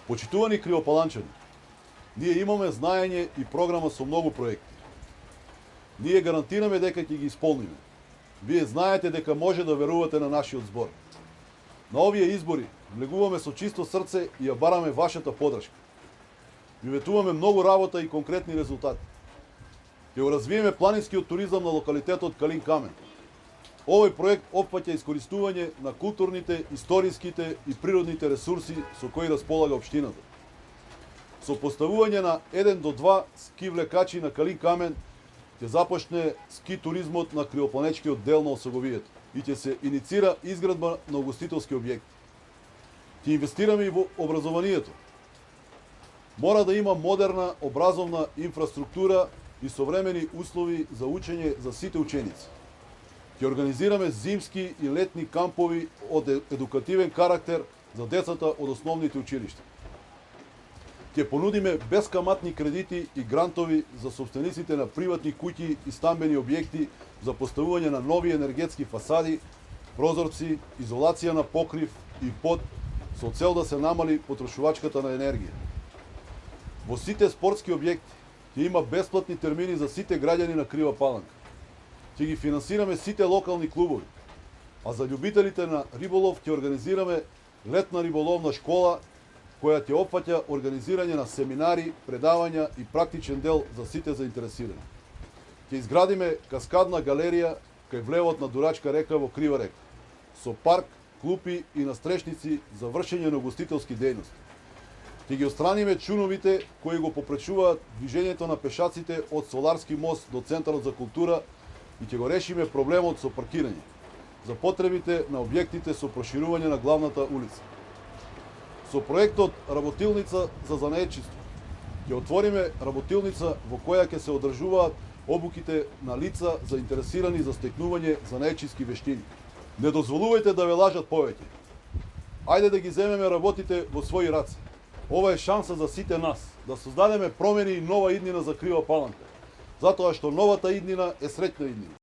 Почитувани кривопаланчани, ние имаме знаење и програма со многу проекти. Ние гарантираме дека ќе ги исполниме. Вие знаете дека може да верувате на нашиот збор. На овие избори влегуваме со чисто срце и ја бараме вашата подршка. Ви ветуваме многу работа и конкретни резултати. Ќе го развиеме планинскиот туризам на локалитетот Калин Камен. Овој проект опфаќа искористување на културните, историските и природните ресурси со кои располага општината. Со поставување на 1 до 2 ски влекачи на Калин Камен ќе започне ски туризмот на кривопланечкиот дел на Осоговието и ќе се иницира изградба на угостителски објекти. Ќе инвестираме и во образованието. Мора да има модерна образовна инфраструктура и современи услови за учење за сите ученици. Ќе организираме зимски и летни кампови од едукативен карактер за децата од основните училишта. Ќе понудиме бескаматни кредити и грантови за собствениците на приватни куќи и стамбени објекти за поставување на нови енергетски фасади, прозорци, изолација на покрив и под со цел да се намали потрошувачката на енергија. Во сите спортски објекти ќе има бесплатни термини за сите граѓани на Крива Паланка. Ќе ги финансираме сите локални клубови, а за љубителите на риболов ќе организираме летна риболовна школа која ќе опфаќа организирање на семинари, предавања и практичен дел за сите заинтересирани. Ќе изградиме каскадна галерија кај влевот на Дурачка река во Крива река, со парк, клупи и настрешници за вршење на угостителски дејности. Ќе ги отстраниме чуновите кои го попречуваат движењето на пешаците од Соларски мост до Центарот за култура и ќе го решиме проблемот со паркирање за потребите на објектите со проширување на главната улица. Со проектот Работилница за занаетчиство ќе отвориме работилница во која ќе се одржуваат обуките на лица заинтересирани за стекнување занаетчиски вештини. Не дозволувајте да ве лажат повеќе. Ајде да ги земеме работите во своји раце. Ова е шанса за сите нас да создадеме промени и нова иднина за Крива Паланка, затоа што новата иднина е среќна иднина.